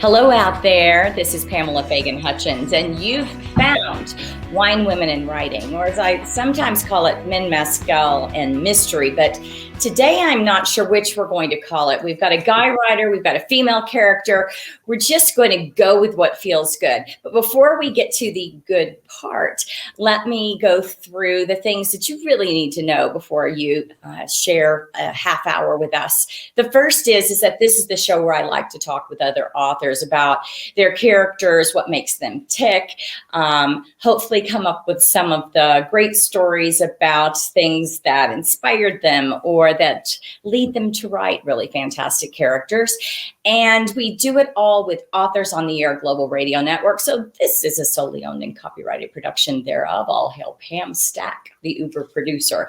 Hello out there. This is Pamela Fagan Hutchins, and you've found Wine, Women, and Writing, or as I sometimes call it, Men, Mescal, and Mystery. But today I'm not sure which we're going to call it. We've got a guy writer, we've got a female character. We're just going to go with what feels good. But before we get to the good part, let me go through the things that you really need to know before you share a half hour with us. The first is that this is the show where I like to talk with other authors about their characters, what makes them tick, hopefully come up with some of the great stories about things that inspired them or that lead them to write really fantastic characters. And we do it all with Authors on the Air Global Radio Network. So this is a solely owned and copyrighted production thereof. All hail Pam Stack, the Uber producer.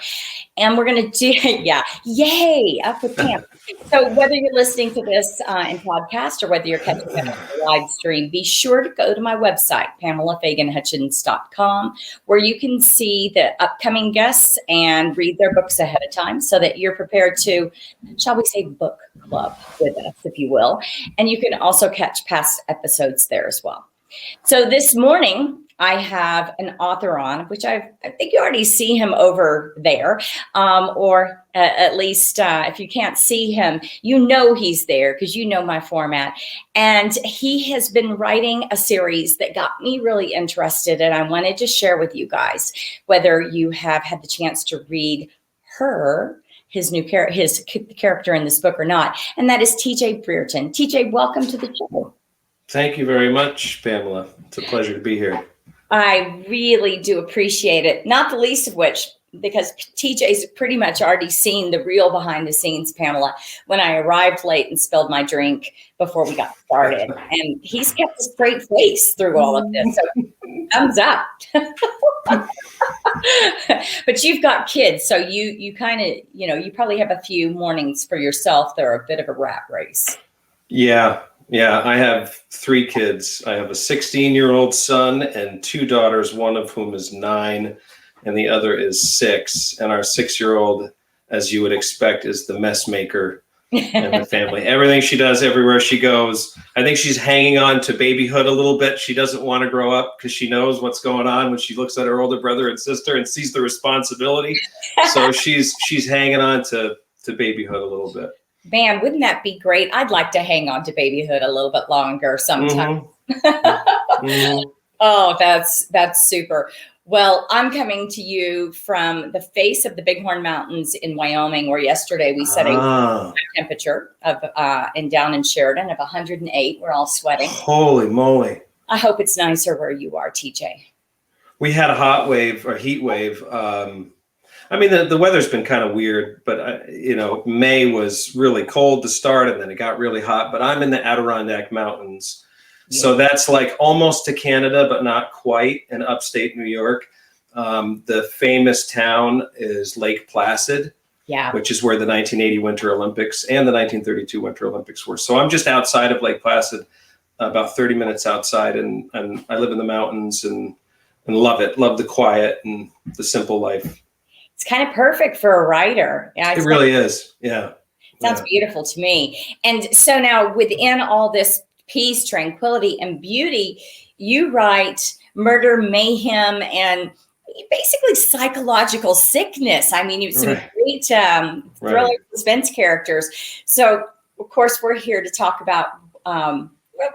And we're going to do, yay, up with Pam. So whether you're listening to this in podcast or whether you're catching it on the live stream, be sure to go to my website, PamelaFaganHutchins.com, where you can see the upcoming guests and read their books ahead of time so that you're prepared to, shall we say, book club with us, if you will. And you can also catch past episodes there as well. So this morning, I have an author on, which I think you already see him over there, or at least if you can't see him, you know he's there because you know my format. And he has been writing a series that got me really interested, and I wanted to share with you guys, whether you have had the chance to read her, his character in this book or not, and that is TJ Brearton. TJ, welcome to the show. Thank you very much, Pamela. It's a pleasure to be here. I really do appreciate it, not the least of which, because TJ's pretty much already seen the real behind the scenes, Pamela, when I arrived late and spilled my drink before we got started. And he's kept a straight face through all of this. So thumbs up. But you've got kids, so you kind of, you probably have a few mornings for yourself that are a bit of a rat race. Yeah, I have 3 kids. I have a 16-year-old son and 2 daughters, one of whom is 9 and the other is 6. And our 6-year-old, as you would expect, is the mess maker in the family. Everything she does, everywhere she goes. I think she's hanging on to babyhood a little bit. She doesn't want to grow up because she knows what's going on when she looks at her older brother and sister and sees the responsibility. So she's hanging on to babyhood a little bit. Man, wouldn't that be great? I'd like to hang on to babyhood a little bit longer sometime. Mm-hmm. Oh, that's super. Well, I'm coming to you from the face of the Bighorn Mountains in Wyoming, where yesterday we set a temperature of down in Sheridan of 108. We're all sweating. Holy moly. I hope it's nicer where you are, TJ. We had a heat wave. I mean, the weather's been kind of weird, but, May was really cold to start and then it got really hot. But I'm in the Adirondack Mountains. Yeah. So that's like almost to Canada, but not quite, in upstate New York. The famous town is Lake Placid, which is where the 1980 Winter Olympics and the 1932 Winter Olympics were. So I'm just outside of Lake Placid, about 30 minutes outside. And I live in the mountains and love it. Love the quiet and the simple life. It's kind of perfect for a writer. Yeah, it really is. Yeah. Sounds beautiful to me. And so now within all this peace, tranquility, and beauty, you write murder, mayhem, and basically psychological sickness. I mean, some great thriller suspense characters. So, of course, we're here to talk about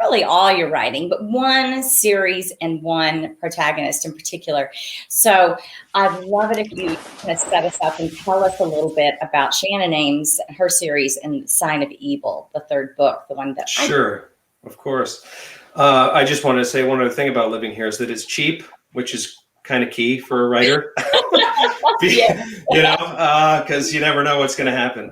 really all your writing, but one series and one protagonist in particular. So I'd love it if you kind of set us up and tell us a little bit about Shannon Ames, her series, and Sign of Evil, the 3rd book, the one that Sure, of course. I just wanted to say one other thing about living here is that it's cheap, which is kind of key for a writer. Because you never know what's going to happen.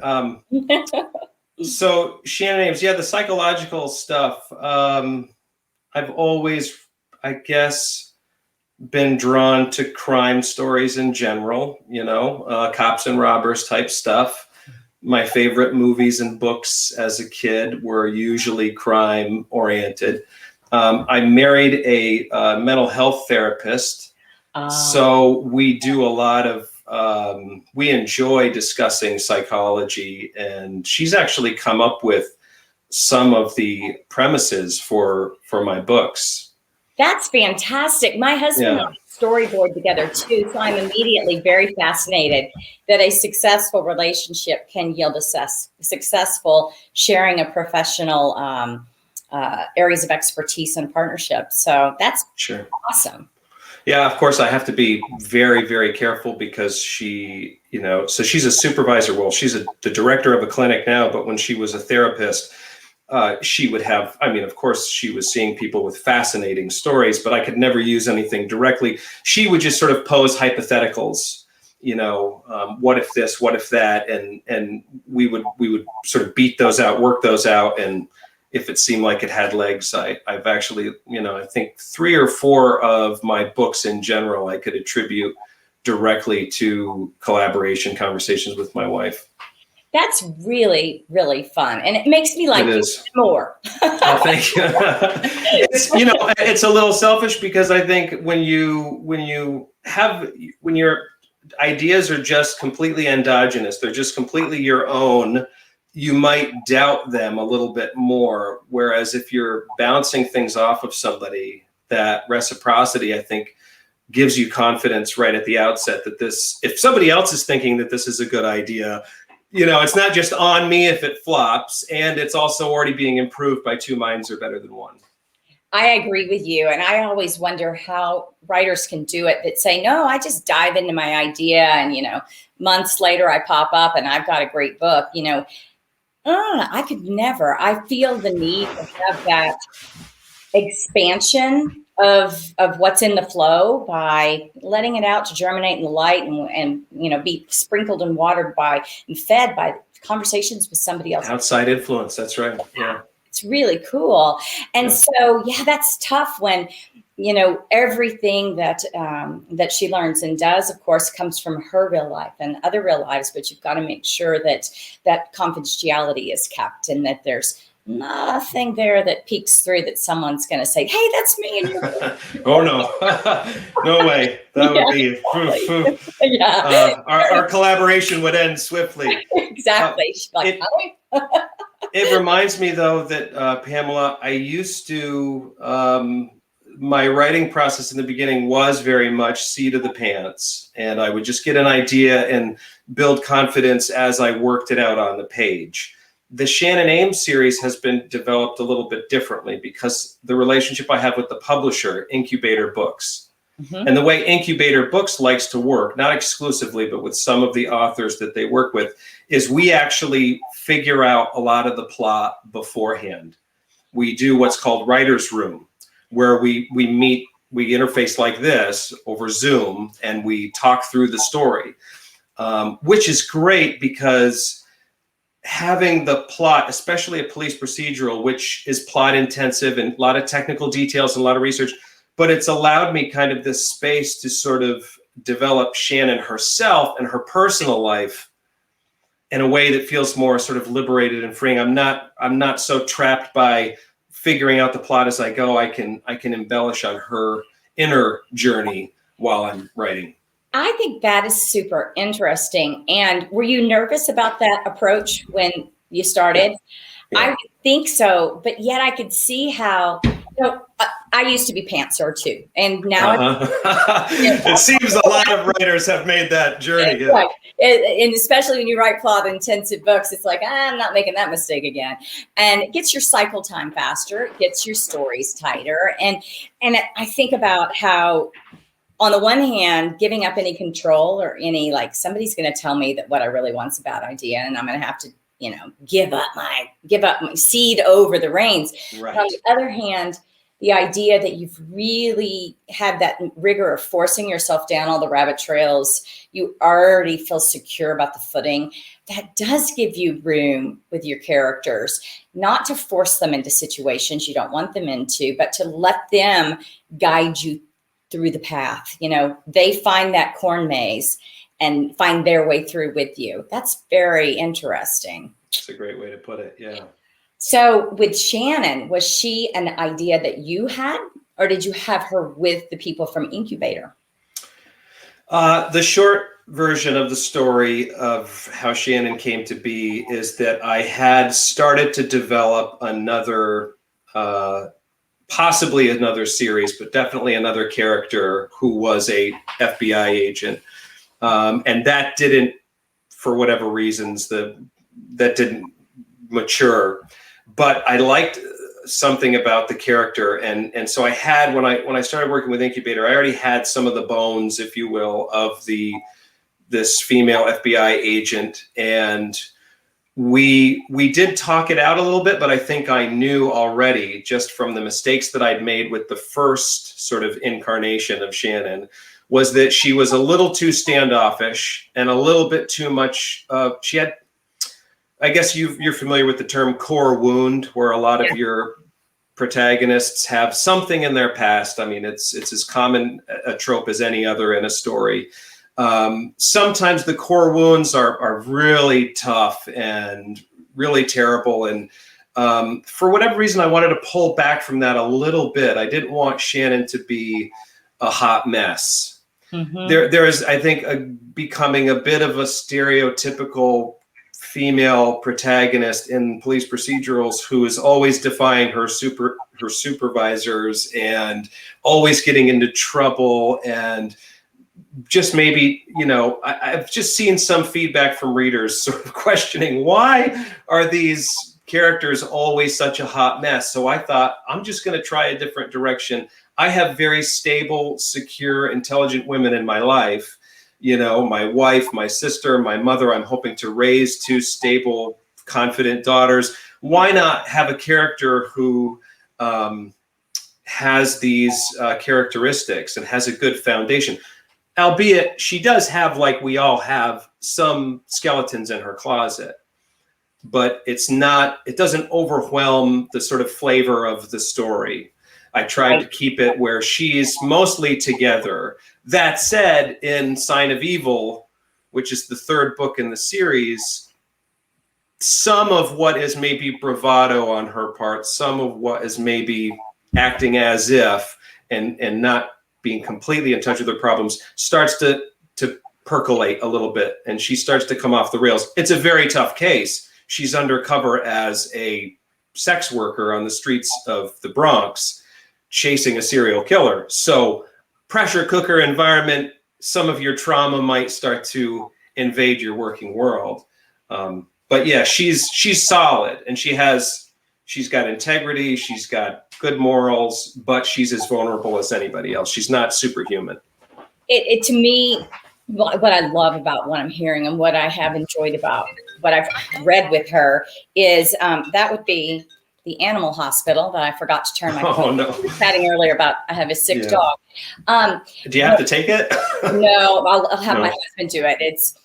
So Shannon Ames, the psychological stuff. I've always, I guess, been drawn to crime stories in general, cops and robbers type stuff. My favorite movies and books as a kid were usually crime oriented. I married a mental health therapist. So we do a lot of we enjoy discussing psychology, and she's actually come up with some of the premises for my books. That's fantastic. My husband and I storyboard together too, so I'm immediately very fascinated that a successful relationship can yield a successful sharing of professional areas of expertise and partnership. So that's awesome. Yeah, of course, I have to be very, very careful because she, so she's a supervisor. Well, she's the director of a clinic now, but when she was a therapist, she would have, of course, she was seeing people with fascinating stories, but I could never use anything directly. She would just sort of pose hypotheticals, what if this, what if that, and we would sort of beat those out, work those out, and if it seemed like it had legs, I've actually, I think 3 or 4 of my books in general I could attribute directly to collaboration conversations with my wife. That's really, really fun. And it makes me like you more. Oh, thank you. It's a little selfish because I think when your ideas are just completely endogenous, they're just completely your own, you might doubt them a little bit more. Whereas if you're bouncing things off of somebody, that reciprocity, I think, gives you confidence right at the outset that if somebody else is thinking that this is a good idea, it's not just on me if it flops, and it's also already being improved by 2 minds are better than 1. I agree with you. And I always wonder how writers can do it that say, no, I just dive into my idea and, months later I pop up and I've got a great book, I could never. I feel the need to have that expansion of what's in the flow by letting it out to germinate in the light and be sprinkled and watered and fed by conversations with somebody else. Outside influence. That's right. Yeah. It's really cool. And so, that's tough when, everything that she learns and does, of course, comes from her real life and other real lives, but you've got to make sure that confidentiality is kept and that there's nothing there that peeks through that someone's going to say, hey, that's me. And you're oh, no. No way. That would be, our collaboration would end swiftly. Exactly. It reminds me, though, that, Pamela, I used to, my writing process in the beginning was very much seat of the pants. And I would just get an idea and build confidence as I worked it out on the page. The Shannon Ames series has been developed a little bit differently because the relationship I have with the publisher, Incubator Books, and the way Incubator Books likes to work, not exclusively, but with some of the authors that they work with, is we actually figure out a lot of the plot beforehand. We do what's called writer's room, where we meet, we interface like this over Zoom, and we talk through the story, which is great because having the plot, especially a police procedural, which is plot intensive and a lot of technical details and a lot of research, but it's allowed me kind of this space to sort of develop Shannon herself and her personal life in a way that feels more sort of liberated and freeing. I'm not so trapped by figuring out the plot as I go. I can embellish on her inner journey while I'm writing. I think that is super interesting. And were you nervous about that approach when you started? Yeah. I would think so, but yet I could see how, I used to be pantser too. And now it seems a lot of writers have made that journey. Right. And especially when you write plot intensive books, it's like, I'm not making that mistake again. And it gets your cycle time faster. It gets your stories tighter. And I think about how, on the one hand, giving up any control or any, somebody's going to tell me that what I really want's a bad idea, and I'm going to have to, give up my seed over the reins. Right. On the other hand, the idea that you've really had that rigor of forcing yourself down all the rabbit trails, you already feel secure about the footing. That does give you room with your characters, not to force them into situations you don't want them into, but to let them guide you through the path. They find that corn maze and find their way through with you. That's very interesting. That's a great way to put it. Yeah. So with Shannon, was she an idea that you had, or did you have her with the people from Incubator? The short version of the story of how Shannon came to be is that I had started to develop another, possibly another series, but definitely another character who was a FBI agent. And that didn't, for whatever reasons, that didn't mature. But I liked something about the character, and so I had, when I started working with Incubator, I already had some of the bones, if you will, of this female FBI agent, and we did talk it out a little bit, but I think I knew already, just from the mistakes that I'd made with the first sort of incarnation of Shannon, was that she was a little too standoffish and a little bit too much. She had, I guess you're familiar with the term core wound, where a lot of your protagonists have something in their past. I mean, it's as common a trope as any other in a story. Sometimes the core wounds are really tough and really terrible. And for whatever reason, I wanted to pull back from that a little bit. I didn't want Shannon to be a hot mess. Mm-hmm. There is, I think, becoming a bit of a stereotypical female protagonist in police procedurals who is always defying her supervisors and always getting into trouble, and just maybe, I've just seen some feedback from readers sort of questioning, why are these characters always such a hot mess? So I thought, I'm just going to try a different direction. I have very stable, secure, intelligent women in my life. My wife, my sister, my mother. I'm hoping to raise 2 stable, confident daughters. Why not have a character who has these characteristics and has a good foundation? Albeit she does have, like we all have, some skeletons in her closet, but it doesn't overwhelm the sort of flavor of the story. I tried to keep it where she's mostly together. That said, in Sign of Evil, which is the 3rd book in the series, some of what is maybe bravado on her part, some of what is maybe acting as if and not being completely in touch with her problems, starts to percolate a little bit, and she starts to come off the rails. It's a very tough case. She's undercover as a sex worker on the streets of the Bronx, chasing a serial killer. So pressure cooker environment, some of your trauma might start to invade your working world. But yeah, she's solid, and she's got integrity, she's got good morals, but she's as vulnerable as anybody else. She's not superhuman. It to me, what I love about what I'm hearing and what I have enjoyed about what I've read with her is that would be the animal hospital that I forgot to turn my chatting earlier about. I have a sick dog. Do you have to take it? No, I'll have my husband do it. It's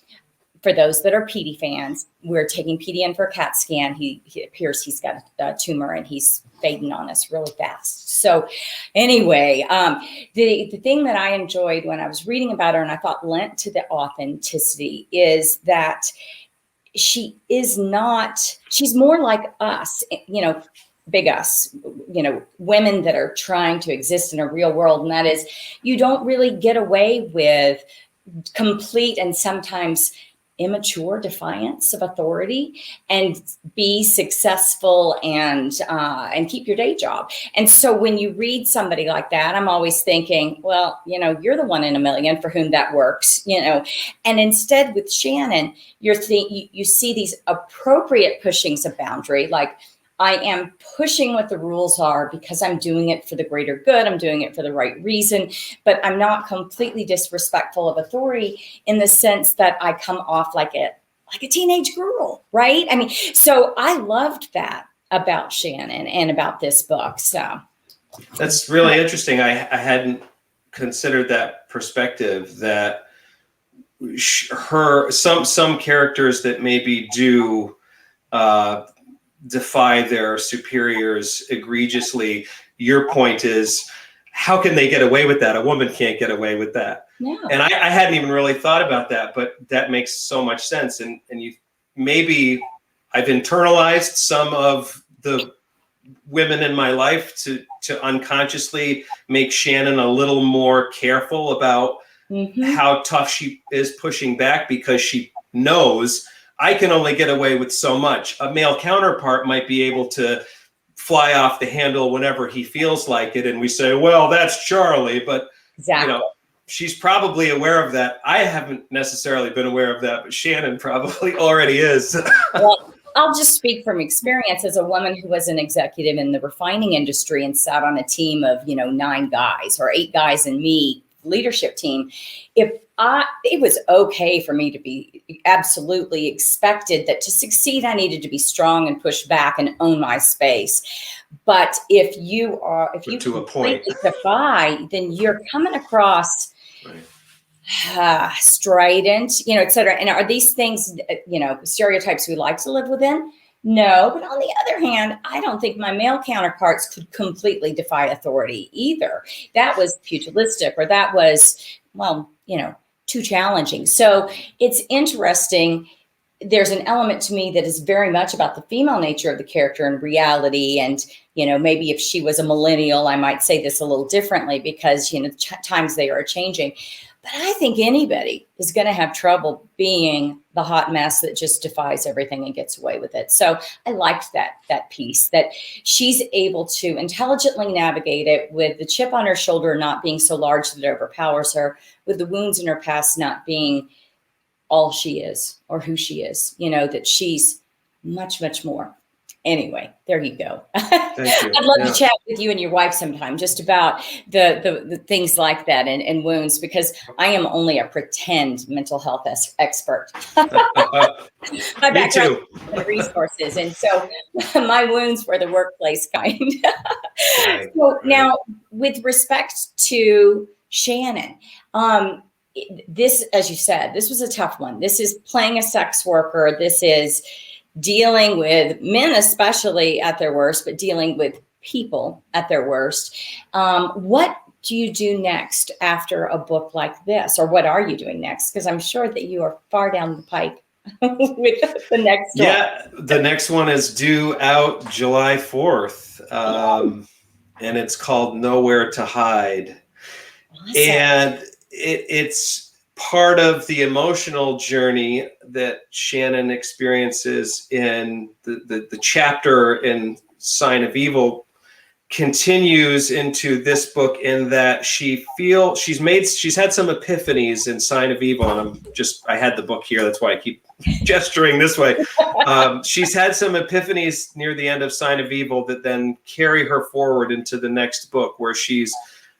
for those that are Petey fans. We're taking Petey in for a CAT scan. He appears he's got a tumor, and he's fading on us really fast. So anyway, the thing that I enjoyed when I was reading about her, and I thought lent to the authenticity, is that she's more like us, big us, women that are trying to exist in a real world. And that is, you don't really get away with complete and sometimes immature defiance of authority and be successful and keep your day job. And so when you read somebody like that, I'm always thinking, well, you're the one in a million for whom that works, and instead with Shannon, you see these appropriate pushings of boundary. Like, I am pushing what the rules are because I'm doing it for the greater good. I'm doing it for the right reason, but I'm not completely disrespectful of authority in the sense that I come off like a teenage girl, right? I mean, so I loved that about Shannon and about this book. So that's really interesting. I hadn't considered that perspective, that some characters that maybe do defy their superiors egregiously. Your point is, how can they get away with that? A woman can't get away with that. No. And I hadn't even really thought about that, but that makes so much sense. And maybe I've internalized some of the women in my life to unconsciously make Shannon a little more careful about how tough she is pushing back, because she knows I can only get away with so much. A male counterpart might be able to fly off the handle whenever he feels like it. And we say, well, that's Charlie. But, Exactly. She's probably aware of that. I haven't necessarily been aware of that, but Shannon probably already is. Well, I'll just speak from experience as a woman who was an executive in the refining industry and sat on a team of, 9 guys or 8 guys and me, leadership team. It was okay for me to be absolutely expected that to succeed, I needed to be strong and push back and own my space. But if you to a point defy, then you're coming across strident, et cetera. And are these things, stereotypes we like to live within? No, but on the other hand, I don't think my male counterparts could completely defy authority either. That was pugilistic, or that was, too challenging. So it's interesting. There's an element to me that is very much about the female nature of the character and reality. And, maybe if she was a millennial, I might say this a little differently, because, times they are changing. But I think anybody is going to have trouble being the hot mess that just defies everything and gets away with it. So I liked that piece, that she's able to intelligently navigate it with the chip on her shoulder not being so large that it overpowers her, with the wounds in her past not being all she is or who she is, that she's much, much more. Anyway, there you go. Thank you. I'd love to chat with you and your wife sometime just about the things like that and wounds, because I am only a pretend mental health expert. My Me too. And resources. And so my wounds were the workplace kind. Right. Now, with respect to Shannon, this, as you said, this was a tough one. This is playing a sex worker. This is dealing with men, especially at their worst, but dealing with people at their worst. What do you do next after a book like this? Or what are you doing next? Because I'm sure that you are far down the pike with the next one. Yeah, the next one is due out July 4th. And it's called Nowhere to Hide. Awesome. And it's part of the emotional journey that Shannon experiences in the chapter in Sign of Evil continues into this book, in that she's had some epiphanies in Sign of Evil. And I had the book here. That's why I keep gesturing this way. She's had some epiphanies near the end of Sign of Evil that then carry her forward into the next book, where she's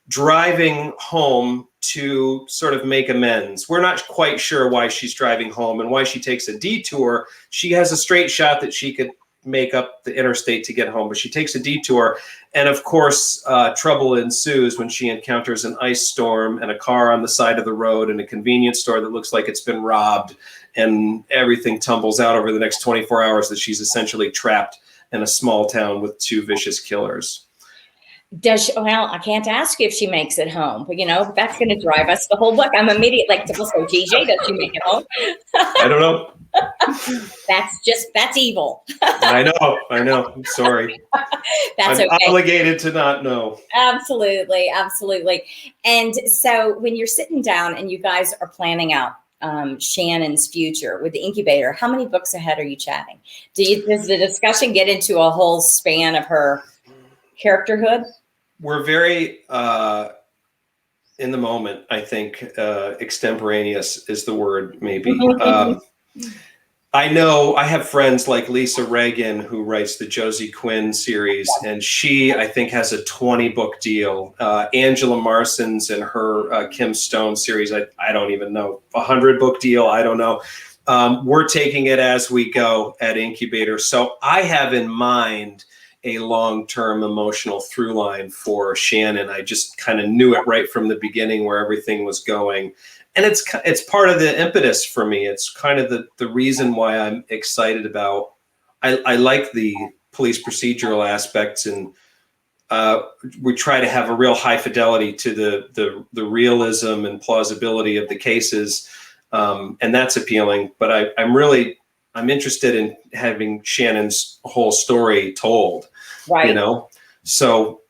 driving home to sort of make amends. We're not quite sure why she's driving home and why she takes a detour. She has a straight shot that she could make up the interstate to get home, but she takes a detour. And of course, trouble ensues when she encounters an ice storm and a car on the side of the road and a convenience store that looks like it's been robbed, and everything tumbles out over the next 24 hours that she's essentially trapped in a small town with 2 vicious killers. Well, I can't ask you if she makes it home, but that's going to drive us the whole book. I'm immediately like, so TJ, does she make it home? I don't know. That's evil. I know. I'm sorry. I'm okay. Obligated to not know. Absolutely. And so when you're sitting down and you guys are planning out Shannon's future with the incubator, how many books ahead are you chatting? Does the discussion get into a whole span of her characterhood? We're very in the moment, I think. Extemporaneous is the word, maybe. I know I have friends like Lisa Reagan, who writes the Josie Quinn series, and she, I think, has a 20-book deal. Angela Marson's and her Kim Stone series, I don't even know, 100-book deal, I don't know. We're taking it as we go at Incubator. So I have in mind a long-term emotional through line for Shannon. I just kind of knew it right from the beginning where everything was going. And it's part of the impetus for me. It's kind of the reason why I'm excited about, I like the police procedural aspects, and we try to have a real high fidelity to the realism and plausibility of the cases. And that's appealing, but I'm interested in having Shannon's whole story told, right? So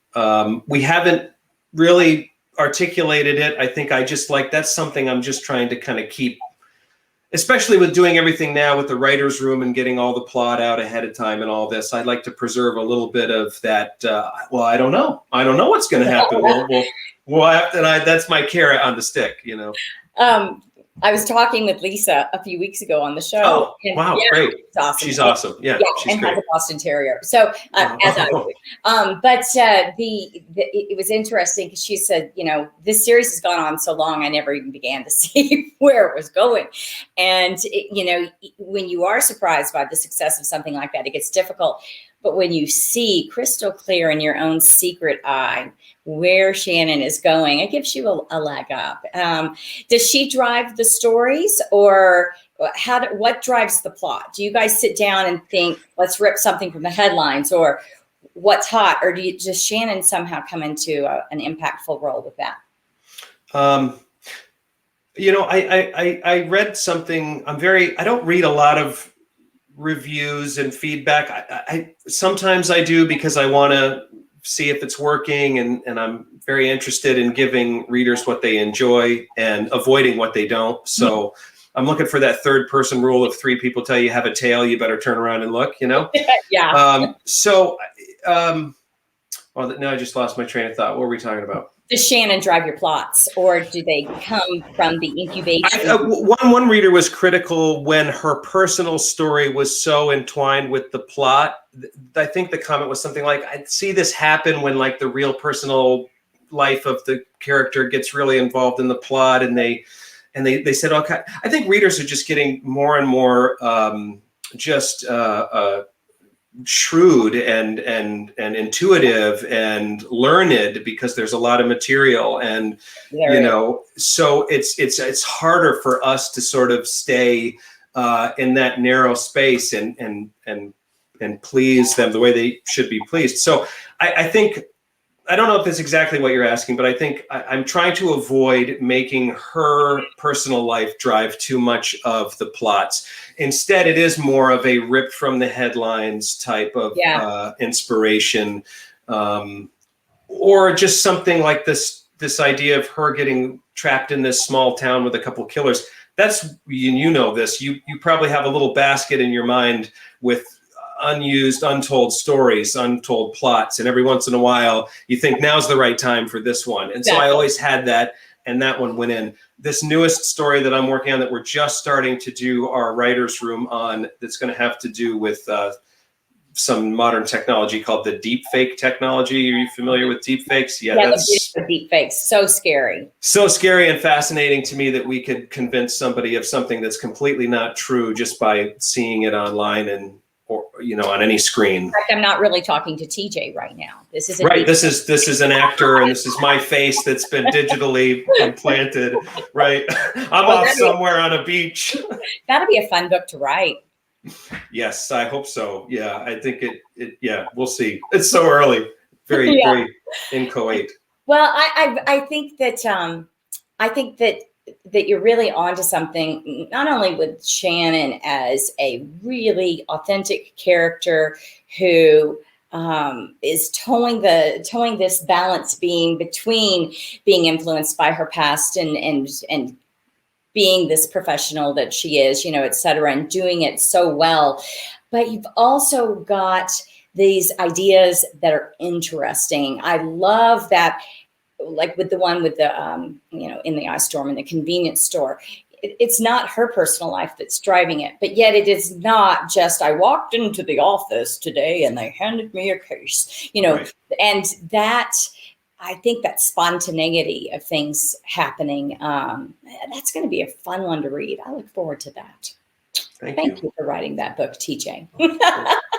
we haven't really articulated it. I think I just like, that's something I'm just trying to kind of keep, especially with doing everything now with the writer's room and getting all the plot out ahead of time and all this. I'd like to preserve a little bit of that. Well, I don't know what's going to happen. We'll have to, that's my carrot on the stick, you know. I was talking with Lisa a few weeks ago on the show. Oh, wow, yeah, great. Awesome. She's awesome. Yeah, she's and great. has a Boston Terrier. So as I do. It was interesting because she said, you know, this series has gone on so long, I never even began to see where it was going. And, you know, when you are surprised by the success of something like that, it gets difficult. But when you see crystal clear in your own secret eye where Shannon is going, it gives you a leg up. Does she drive the stories, or what drives the plot? Do you guys sit down and think, let's rip something from the headlines, or what's hot, or does Shannon somehow come into an impactful role with that? You know, I read something. I don't read a lot of reviews and feedback. I sometimes I do because I want to see if it's working, and I'm very interested in giving readers what they enjoy and avoiding what they don't. So I'm looking for that third person rule. If 3 people tell you have a tail, you better turn around and look, you know? Yeah. Well, now I just lost my train of thought. What were we talking about? Does Shannon drive your plots, or do they come from the incubation? One reader was critical when her personal story was so entwined with the plot. I think the comment was something like, I see this happen when like the real personal life of the character gets really involved in the plot, and they said, okay, I think readers are just getting more and more shrewd and intuitive and learned, because there's a lot of material, and you know, so it's harder for us to sort of stay in that narrow space and please them the way they should be pleased. So I think, I don't know if that's exactly what you're asking, but I think I'm trying to avoid making her personal life drive too much of the plots. Instead, it is more of a rip from the headlines type of inspiration, or just something like this idea of her getting trapped in this small town with a couple of killers. That's, you know this, you probably have a little basket in your mind with unused, untold stories, untold plots, and every once in a while you think now's the right time for this one. And so I always had that, and that one went in. This newest story that I'm working on, that we're just starting to do our writer's room on, that's going to have to do with some modern technology called the deep fake technology. Are you familiar with deep fakes? Yeah, that's the deep fakes. So scary. So scary and fascinating to me that we could convince somebody of something that's completely not true just by seeing it online and, or, you know, on any screen. In fact, I'm not really talking to TJ right now. This is right. This is an actor, and this is my face that's been digitally implanted. Right. I'm off somewhere on a beach. That'll be a fun book to write. Yes, I hope so. Yeah, I think yeah, we'll see. It's so early. Very inchoate. Well, I think that that you're really onto something, not only with Shannon as a really authentic character who is towing this balance being between being influenced by her past and being this professional that she is, you know, et cetera, and doing it so well. But you've also got these ideas that are interesting. I love that, like with the one with the, you know, in the ice storm in the convenience store. It's not her personal life that's driving it, but yet it is not just, I walked into the office today and they handed me a case, you know, right. And that, I think that spontaneity of things happening, that's going to be a fun one to read. I look forward to that. Thank you for writing that book, TJ.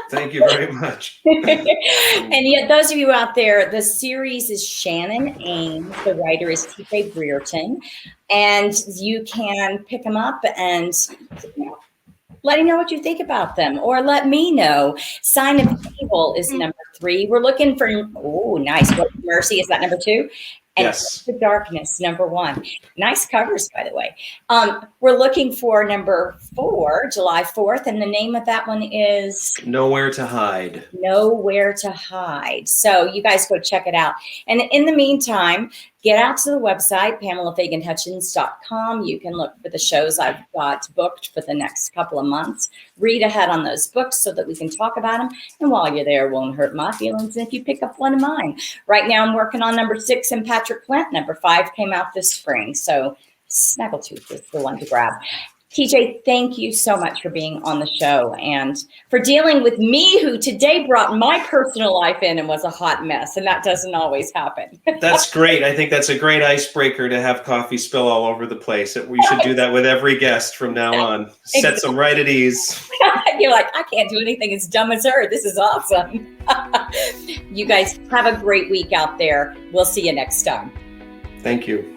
Thank you very much. And yet, those of you out there, the series is Shannon Ames. The writer is TJ Brearton. And you can pick them up and, you know, let me know what you think about them, or let me know. Sign of Evil is number 3. We're looking for, oh, nice. Mercy, is that number 2? And yes. The Darkness, number 1. Nice covers, by the way. We're looking for number 4, July 4th, and the name of that one is Nowhere to Hide. Nowhere to Hide. So you guys go check it out. And in the meantime, get out to the website, PamelaFaganHutchins.com. You can look for the shows I've got booked for the next couple of months. Read ahead on those books so that we can talk about them. And while you're there, it won't hurt my feelings if you pick up one of mine. Right now, I'm working on number 6 in Patrick Flint. Number 5 came out this spring. So Snaggletooth is the one to grab. TJ, thank you so much for being on the show and for dealing with me, who today brought my personal life in and was a hot mess. And that doesn't always happen. That's great. I think that's a great icebreaker to have coffee spill all over the place. We should do that with every guest from now on. Sets them right at ease. You're like, I can't do anything as dumb as her. This is awesome. You guys have a great week out there. We'll see you next time. Thank you.